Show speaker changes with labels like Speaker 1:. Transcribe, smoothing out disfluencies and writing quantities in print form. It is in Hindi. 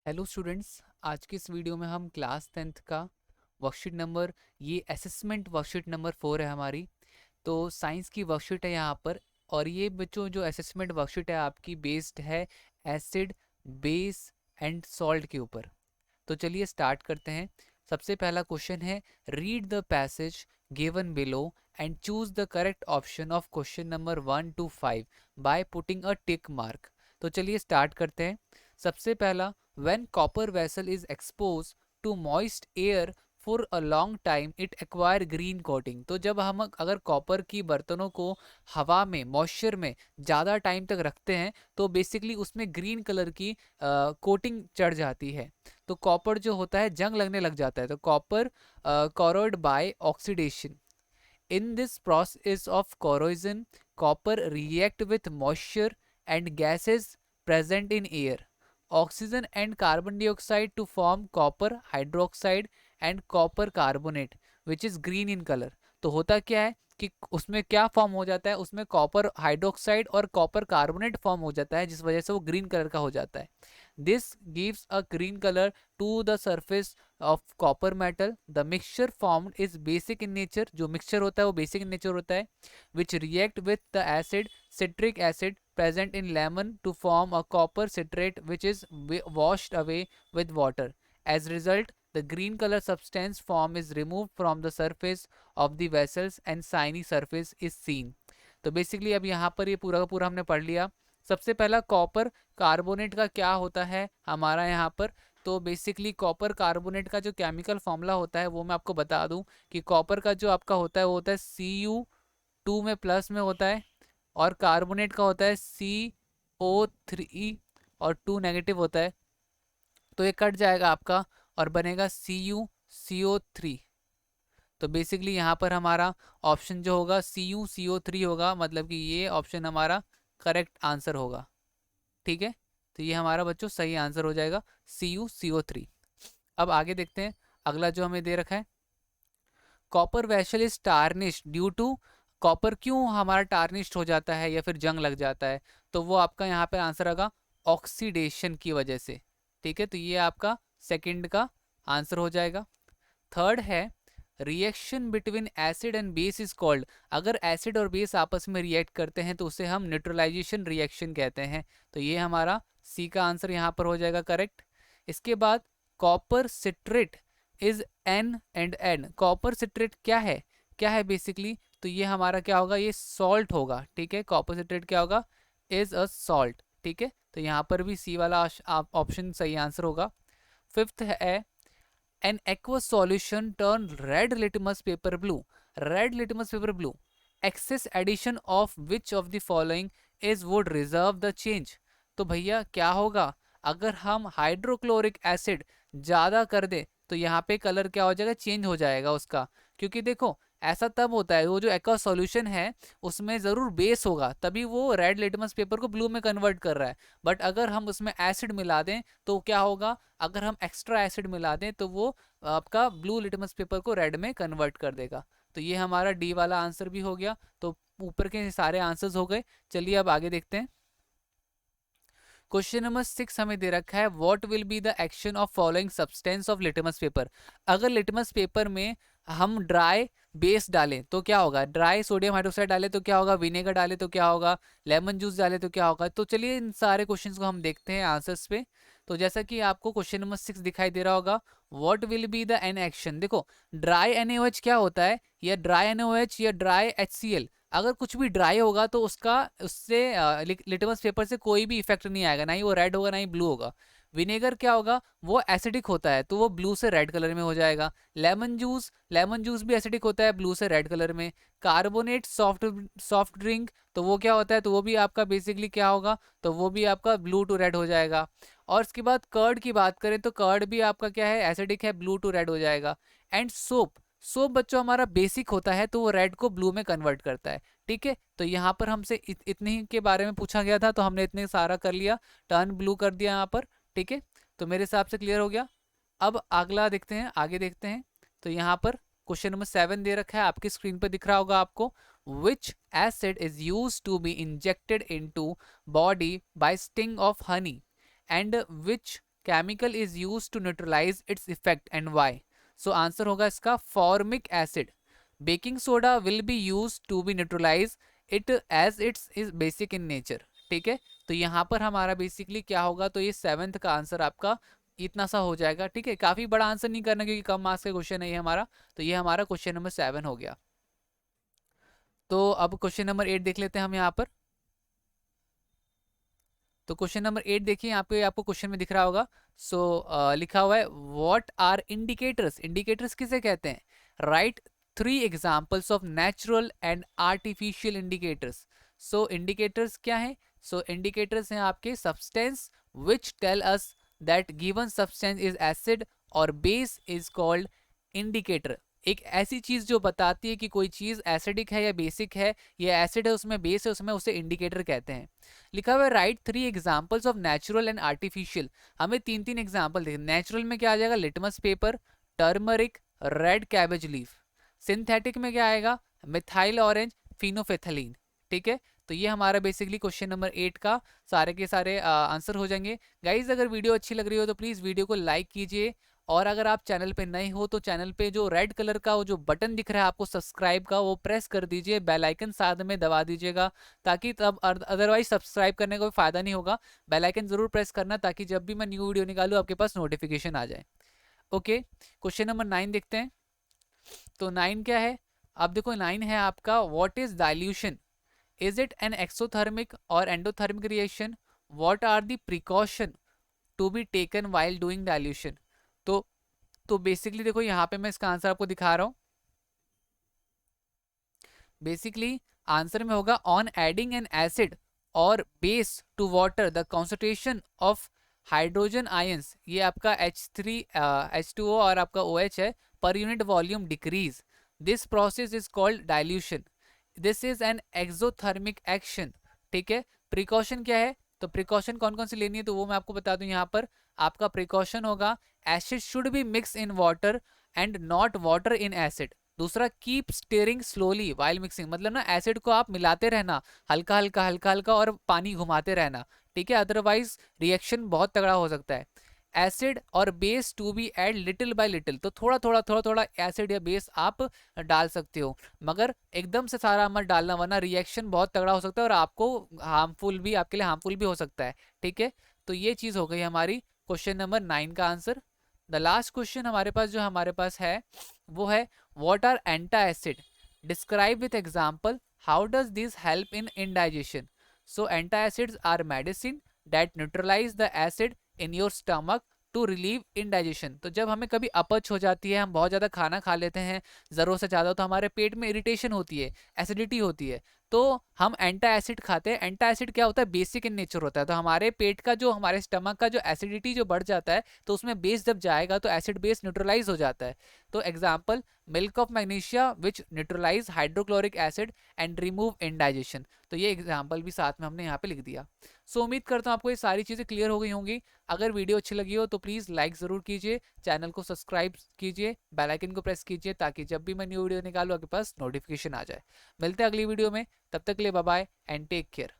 Speaker 1: हेलो स्टूडेंट्स, आज की इस वीडियो में हम क्लास 10th का वर्कशीट नंबर ये असेसमेंट वर्कशीट नंबर 4 है हमारी। तो साइंस की वर्कशीट है यहाँ पर। और ये बच्चों जो असेसमेंट वर्कशीट है आपकी बेस्ड है एसिड, बेस एंड सॉल्ट के ऊपर। तो चलिए स्टार्ट करते हैं। सबसे पहला क्वेश्चन है, read the passage given below and choose the correct option of question number 1 to 5 by putting a tick mark. तो चलिए स्टार्ट करते हैं। सबसे पहला, when copper vessel is expose to moist air for a long time it acquire green coating. तो जब हम अगर कॉपर की बर्तनों को हवा में मॉइस्चर में ज़्यादा टाइम तक रखते हैं तो बेसिकली उसमें ग्रीन कलर की कोटिंग चढ़ जाती है। तो कॉपर जो होता है जंग लगने लग जाता है। तो copper corroded by oxidation. In this process of corrosion copper react with moisture and gases present in air, oxygen and carbon dioxide to form copper hydroxide and copper carbonate which is green in color। तो होता क्या है कि उसमें क्या फॉर्म हो जाता है, उसमें कॉपर हाइड्रोक्साइड और कॉपर कार्बोनेट फॉर्म हो जाता है जिस वजह से वो ग्रीन कलर का हो जाता है। This gives a green color to the surface of copper metal. The mixture formed is basic in nature. जो mixture होता है वो basic in nature होता है, which react with the acid citric acid present in lemon to form a copper citrate which is washed away with water. As a result, the green color substance form is removed from the surface of the vessels and shiny surface is seen। तो बेसिकली अब यहाँ पर ये पूरा का पूरा हमने पढ़ लिया। सबसे पहला कॉपर कार्बोनेट का क्या होता है हमारा यहाँ पर। तो बेसिकली कॉपर कार्बोनेट का जो केमिकल फॉर्मूला होता है वो मैं आपको बता दूं कि कॉपर का जो आपका होता है वो होता है Cu2 में प्लस में होता है, और कार्बोनेट का होता है CO3 और 2 नेगेटिव होता है। तो ये कट जाएगा आपका और बनेगा CuCO3। तो बेसिकली यहाँ पर हमारा ऑप्शन जो होगा CuCO3 होगा, मतलब कि ये ऑप्शन हमारा करेक्ट आंसर होगा। ठीक है, तो ये हमारा बच्चों सही आंसर हो जाएगा CuCO3। अब आगे देखते हैं अगला जो हमें दे रखा है, copper vessel is tarnished due to. Copper क्यों हमारा टार्निश्ड हो जाता है या फिर जंग लग जाता है, तो वो आपका यहाँ पे आंसर आएगा ऑक्सीडेशन की वजह से। ठीक है, तो ये आपका सेकंड का आंसर हो जाएगा। थर्ड है, reaction between acid and base is called. अगर एसिड और बेस आपस में रिएक्ट करते हैं तो उसे हम न्यूट्रलाइजेशन रिएक्शन कहते हैं। तो ये हमारा सी का आंसर यहाँ पर हो जाएगा करेक्ट। इसके बाद copper citrate is an. Copper citrate क्या है, क्या है बेसिकली, तो ये हमारा क्या होगा, ये सॉल्ट होगा। ठीक है, कॉपर सिट्रेट क्या होगा, इज अ सॉल्ट। ठीक है, तो यहाँ पर भी सी वाला ऑप्शन सही आंसर होगा। फिफ्थ है, an aqueous solution turn red litmus paper blue। red litmus paper blue, excess addition of which of the following is would reserve the change। तो भैया क्या होगा, अगर हम हाइड्रोक्लोरिक एसिड ज़्यादा कर दे तो यहाँ पे कलर क्या हो जाएगा, चेंज हो जाएगा उसका। क्योंकि देखो ऐसा तब होता है, वो जो एक्वा सॉल्यूशन है उसमें ज़रूर बेस होगा तभी वो रेड लिटमस पेपर को ब्लू में कन्वर्ट कर रहा है। बट अगर हम उसमें एसिड मिला दें तो क्या होगा, अगर हम एक्स्ट्रा एसिड मिला दें तो वो आपका ब्लू लिटमस पेपर को रेड में कन्वर्ट कर देगा। तो ये हमारा डी वाला आंसर भी हो गया। तो ऊपर के सारे आंसर्स हो गए। चलिए अब आगे देखते हैं। क्वेश्चन नंबर 6 हमें दे रखा है, what will be the action of following substance of litmus paper. अगर लिटमस पेपर में हम ड्राई बेस डालें तो क्या होगा, ड्राई सोडियम हाइड्रोक्साइड डालें तो क्या होगा, विनेगर डालें तो क्या होगा, लेमन जूस डालें तो क्या होगा। तो चलिए इन सारे क्वेश्चंस को हम देखते हैं आंसर्स पे। तो जैसा कि आपको क्वेश्चन नंबर 6 दिखाई दे रहा होगा, what will be the an action. देखो ड्राई NaOH क्या होता है, या ड्राई NaOH या ड्राई HCl, अगर कुछ भी ड्राई होगा तो उसका उससे लिटमस पेपर से कोई भी इफेक्ट नहीं आएगा, ना ही वो रेड होगा ना ही ब्लू होगा। विनेगर क्या होगा, वो एसिडिक होता है तो वो ब्लू से रेड कलर में हो जाएगा। लेमन जूस भी एसिडिक होता है, ब्लू से रेड कलर में। कार्बोनेट सॉफ्ट ड्रिंक, तो वो क्या होता है, तो वो भी आपका बेसिकली क्या होगा, तो वो भी आपका ब्लू टू रेड हो जाएगा। और इसके बाद कर्ड की बात करें तो कर्ड भी आपका क्या है, एसिडिक है, ब्लू टू रेड हो जाएगा। एंड सोप बच्चों हमारा बेसिक होता है तो वो रेड को ब्लू में कन्वर्ट करता है। ठीक है, तो यहाँ पर हमसे इतने ही के बारे में पूछा गया था तो हमने इतने सारा कर लिया, टर्न ब्लू कर दिया यहाँ पर। ठीक है, तो मेरे हिसाब से क्लियर हो गया। अब अगला देखते हैं, आगे देखते हैं। तो यहाँ पर क्वेश्चन नंबर 7 दे रखा है, आपकी स्क्रीन पर दिख रहा होगा आपको। Which acid is use to be injected into body by sting of honey and which chemical is use to neutralise its effect and why? So answer होगा इसका formic acid. Baking soda will be use to be neutralise it as its is basic in nature. ठीक है, तो यहाँ पर हमारा बेसिकली क्या होगा, तो ये 7th का आंसर आपका इतना सा हो जाएगा. ठीक है, काफी बड़ा आंसर नहीं करना क्योंकि कम मार्क्स का क्वेश्चन है ये हमारा. तो ये हमारा क्वेश्चन नंबर 7 हो गया. तो अब क्वेश्चन नंबर 8 देख लेते हैं हम यहाँ पर. तो क्वेश्चन नंबर 8 देखिए, यहाँ पे आपको क्वेश्चन में दिख रहा होगा. सो लिखा हुआ है व्हाट आर इंडिकेटर्स. इंडिकेटर्स किसे कहते हैं? Right 3 examples of natural and artificial indicators. So indicators क्या है? सो इंडिकेटर्स हैं आपके substance which tell us that given substance is acid और बेस इज कॉल्ड इंडिकेटर. एक ऐसी चीज जो बताती है कि कोई चीज एसिडिक है या बेसिक है, या एसिड है उसमें बेस है उसमें, उसे इंडिकेटर कहते हैं. लिखा हुआ है write 3 examples of natural and artificial. हमें 3 एग्जाम्पल देखें. नेचुरल में क्या आ जाएगा? Litmus paper, turmeric, red cabbage leaf. Synthetic में क्या आएगा? Methyl orange, phenolphthalein. ठीक है, तो ये हमारा बेसिकली क्वेश्चन नंबर 8 का सारे के सारे आंसर हो जाएंगे. गाइज अगर वीडियो अच्छी लग रही हो तो प्लीज वीडियो को लाइक कीजिए, और अगर आप चैनल पे नए हो तो चैनल पे जो रेड कलर का वो जो बटन दिख रहा है आपको सब्सक्राइब का, वो प्रेस कर दीजिए, बेल आइकन साथ में दबा दीजिएगा, ताकि तब अदरवाइज सब्सक्राइब करने का कोई फायदा नहीं होगा. बेल आइकन जरूर प्रेस करना ताकि जब भी मैं न्यू वीडियो निकालूं आपके पास नोटिफिकेशन आ जाए. ओके, क्वेश्चन नंबर 9 देखते हैं. तो 9 क्या है? अब देखो 9 है आपका what is dilution. Is it an exothermic और endothermic reaction? What are the precaution to be taken while doing dilution? तो बेसिकली देखो यहाँ पे मैं इसका आंसर आपको दिखा रहा हूं. बेसिकली आंसर में होगा ऑन एडिंग एन एसिड और base to water the concentration of hydrogen ions, ये आपका H3 H2O और आपका OH है, पर unit volume decrease. This process is called dilution. This is an exothermic action. ठीक है, प्रिकॉशन क्या है? तो प्रिकॉशन कौन कौन सी लेनी है तो वो मैं आपको बता दूं. यहाँ पर आपका प्रिकॉशन होगा acid should be mix in water and not water in acid. दूसरा keep stirring slowly while mixing, मतलब ना एसिड को आप मिलाते रहना हल्का हल्का हल्का हल्का और पानी घुमाते रहना. ठीक है, अदरवाइज रिएक्शन बहुत तगड़ा हो सकता है. एसिड और base to be add little by little, तो थोड़ा थोड़ा थोड़ा थोड़ा एसिड या बेस आप डाल सकते हो, मगर एकदम से सारा मत डालना वरना रिएक्शन बहुत तगड़ा हो सकता है और आपको हार्मफुल भी, आपके लिए हार्मफुल भी हो सकता है. ठीक है, तो ये चीज हो गई हमारी क्वेश्चन नंबर 9 का आंसर. द लास्ट क्वेश्चन हमारे पास जो हमारे पास है वो है what are antacid. Describe with example how does this help in indigestion. So antacids are medicine that neutralise the acid in your stomach to relieve indigestion. तो जब हमें कभी अपच हो जाती है, हम बहुत ज़्यादा खाना खा लेते हैं ज़रूरत से ज़्यादा, तो हमारे पेट में इरिटेशन होती है, एसिडिटी होती है, तो हम एंटा एसिड खाते हैं. एंटा एसिड क्या होता है? बेसिक इन नेचर होता है. तो हमारे पेट का जो, हमारे स्टमक का जो एसिडिटी जो बढ़ जाता है, तो उसमें बेस जब जाएगा तो एसिड बेस न्यूट्रलाइज हो जाता है. तो example milk of magnesia which neutralise hydrochloric acid and remove indigestion. तो ये एग्जाम्पल भी साथ में हमने यहाँ पे लिख दिया. सो उम्मीद करता हूँ आपको ये सारी चीज़ें क्लियर हो गई होंगी. अगर वीडियो अच्छी लगी हो तो प्लीज़ लाइक ज़रूर कीजिए, चैनल को सब्सक्राइब कीजिए, बेल आइकन को प्रेस कीजिए ताकि जब भी मैं न्यू वीडियो निकालूँ आपके पास नोटिफिकेशन आ जाए. मिलते हैं अगली वीडियो में, तब तक के लिए bye bye and take care.